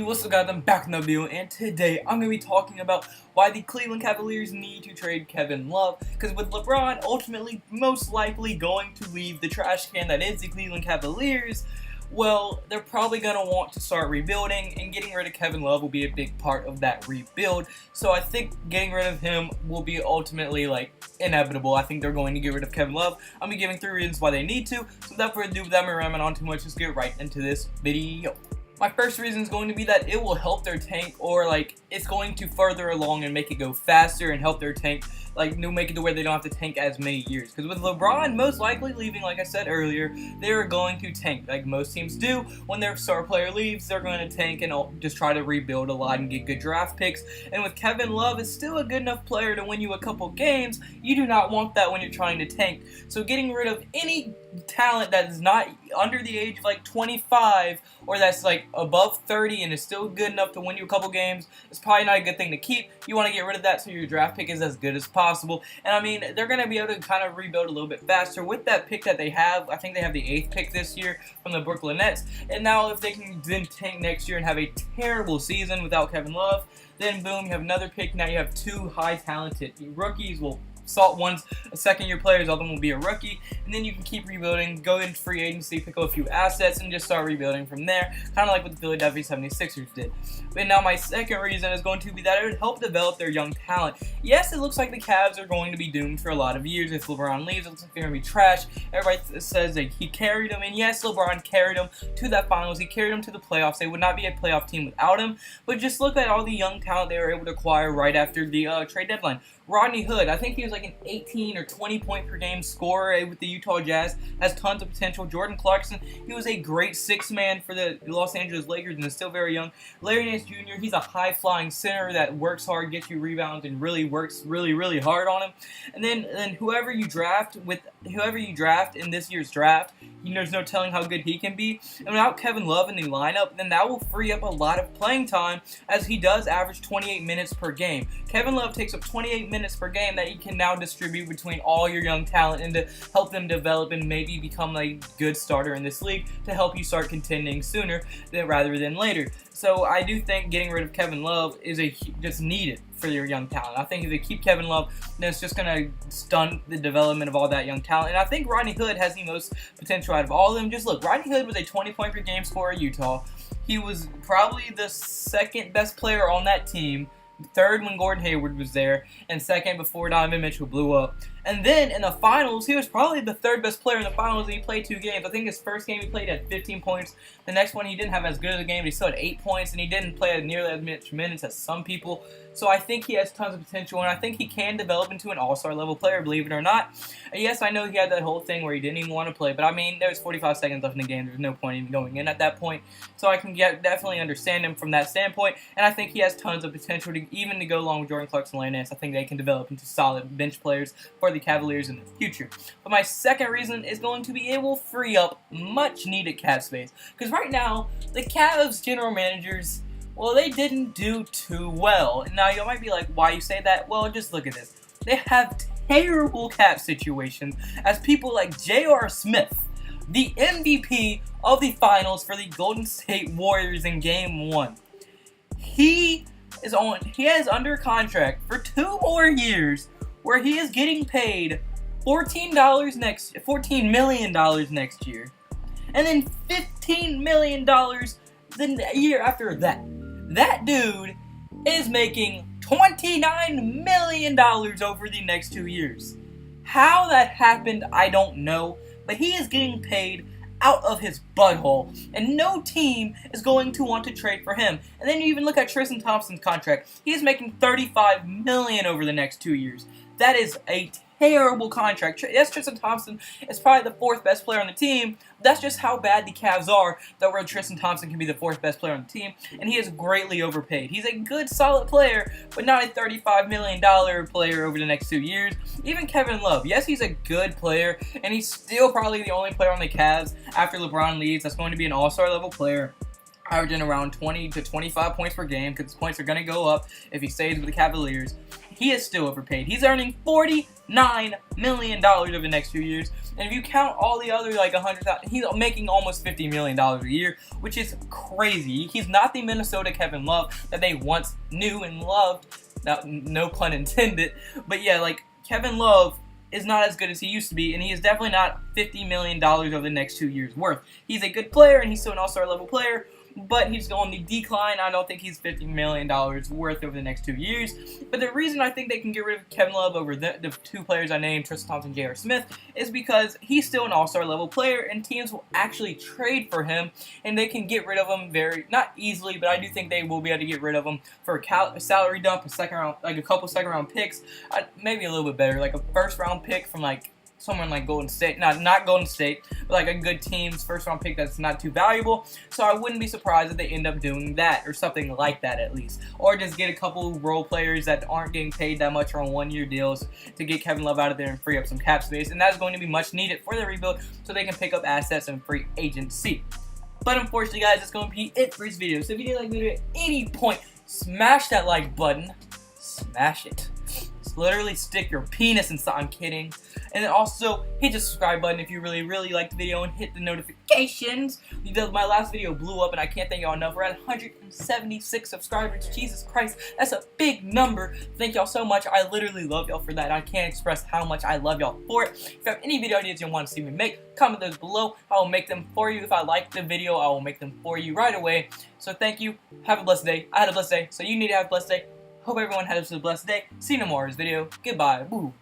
What's up guys, I'm back in the video, and today I'm going to be talking about why the Cleveland Cavaliers need to trade Kevin Love, because with LeBron ultimately most likely going to leave the trash can that is the Cleveland Cavaliers, well, they're probably going to want to start rebuilding, and getting rid of Kevin Love will be a big part of that rebuild. So I think getting rid of him will be ultimately inevitable. I think they're going to get rid of Kevin Love. I'm going to be giving 3 reasons why they need to, so without further ado, without me rambling on too much, let's get right into this video. My first reason is going to be that it will help their tank, or it's going to further along and make it go faster and help their tank, make it to where they don't have to tank as many years. Because with LeBron most likely leaving, like I said earlier, they're going to tank like most teams do. When their star player leaves, they're going to tank and just try to rebuild a lot and get good draft picks. And with Kevin Love is still a good enough player to win you a couple games, you do not want that when you're trying to tank. So getting rid of any talent that is not under the age of 25, or that's above 30 and is still good enough to win you a couple games, is probably not a good thing to keep. You want to get rid of that so your draft pick is as good as possible. And I mean, they're going to be able to kind of rebuild a little bit faster with that pick that they have. I think they have the 8th pick this year from the Brooklyn Nets. And now if they can then tank next year and have a terrible season without Kevin Love, then boom, you have another pick. Now you have 2 high talented rookies. Well, one's a second-year player, the other one will be a rookie, and then you can keep rebuilding, go into free agency, pick up a few assets, and just start rebuilding from there, kind of like what the Philadelphia 76ers did. But now my second reason is going to be that it would help develop their young talent. Yes, it looks like the Cavs are going to be doomed for a lot of years. If LeBron leaves, it looks like they're going to be trash. Everybody says that he carried them, and yes, LeBron carried them to that finals. He carried them to the playoffs. They would not be a playoff team without him, but just look at all the young talent they were able to acquire right after the trade deadline. Rodney Hood, I think he was an 18 or 20 point per game scorer with the Utah Jazz, has tons of potential. Jordan Clarkson, he was a great 6-man for the Los Angeles Lakers and is still very young. Larry Nance Jr., he's a high-flying center that works hard, gets you rebounds, and really works really hard on him. And then whoever you draft in this year's draft, there's no telling how good he can be. And without Kevin Love in the lineup, then that will free up a lot of playing time, as he does average 28 minutes per game. Kevin Love takes up 28 minutes per game that he can now distribute between all your young talent and to help them develop and maybe become a good starter in this league to help you start contending sooner rather than later. So I do think getting rid of Kevin Love is just needed for your young talent. I think if they keep Kevin Love, then it's just going to stunt the development of all that young talent. And I think Rodney Hood has the most potential out of all of them. Just look, Rodney Hood was a 20 point per game scorer at Utah. He was probably the 2nd best player on that team, 3rd when Gordon Hayward was there, and 2nd before Donovan Mitchell blew up. And then in the finals, he was probably the 3rd best player in the finals, and he played 2 games. I think his first game he played at 15 points. The next one he didn't have as good of a game, but he still had 8 points, and he didn't play at nearly as much minutes as some people. So I think he has tons of potential, and I think he can develop into an all-star level player, believe it or not. Yes, I know he had that whole thing where he didn't even want to play, but I mean, there was 45 seconds left in the game. There was no point even going in at that point. So I can definitely understand him from that standpoint, and I think he has tons of potential to go along with Jordan Clarkson and Larry Nance. I think they can develop into solid bench players for the Cavaliers in the future. But my second reason is going to be it will free up much needed cap space. Because right now, the Cavs general managers, well, they didn't do too well. Now, you might be like, why you say that? Well, just look at this. They have terrible cap situations, as people like J.R. Smith, the MVP of the finals for the Golden State Warriors in Game 1. He is under contract for 2 more years, where he is getting paid $14 million next year, and then $15 million the year after that. That dude is making $29 million over the next 2 years. How that happened, I don't know, but he is getting paid out of his butthole, and no team is going to want to trade for him. And then you even look at Tristan Thompson's contract. He is making $35 million over the next 2 years. That is a terrible contract. Yes, Tristan Thompson is probably the 4th best player on the team. That's just how bad the Cavs are, that where Tristan Thompson can be the 4th best player on the team, and he is greatly overpaid. He's a good, solid player, but not a $35 million player over the next 2 years. Even Kevin Love, yes, he's a good player, and he's still probably the only player on the Cavs after LeBron leaves that's going to be an all-star level player. averaging around 20 to 25 points per game, because his points are going to go up if he stays with the Cavaliers. He is still overpaid. He's earning $49 million over the next few years. And if you count all the other, like, 100,000, he's making almost $50 million a year, which is crazy. He's not the Minnesota Kevin Love that they once knew and loved. No pun intended. But yeah, like, Kevin Love is not as good as he used to be, and he is definitely not $50 million over the next 2 years worth. He's a good player, and he's still an all-star level player, but he's on the decline. I don't think he's $50 million worth over the next 2 years. But the reason I think they can get rid of Kevin Love over the two players I named, Tristan Thompson, J.R. Smith, is because he's still an all-star level player, and teams will actually trade for him, and they can get rid of him not easily, but I do think they will be able to get rid of him for a salary dump, a second round, like a couple second-round picks, maybe a little bit better, like a first-round pick from like someone like Golden State, not Golden State, but like a good team's first-round pick that's not too valuable. So I wouldn't be surprised if they end up doing that, or something like that at least. Or just get a couple role players that aren't getting paid that much or on one-year deals to get Kevin Love out of there and free up some cap space. And that's going to be much needed for the rebuild, so they can pick up assets in free agency. But unfortunately, guys, that's going to be it for this video. So if you did like the video at any point, smash that like button. Smash it. Literally stick your penis inside. I'm kidding. And then also hit the subscribe button if you really like the video, and hit the notifications. My last video blew up, and I can't thank y'all enough. We're at 176 subscribers. Jesus Christ, that's a big number. Thank y'all so much. I literally love y'all for that. I can't express how much I love y'all for it. If you have any video ideas you want to see me make, comment those below. I will make them for you. If I like the video, I will make them for you right away. So thank you. Have a blessed day. I had a blessed day, so you need to have a blessed day. Hope everyone has a blessed day. See you in tomorrow's video. Goodbye. Boo.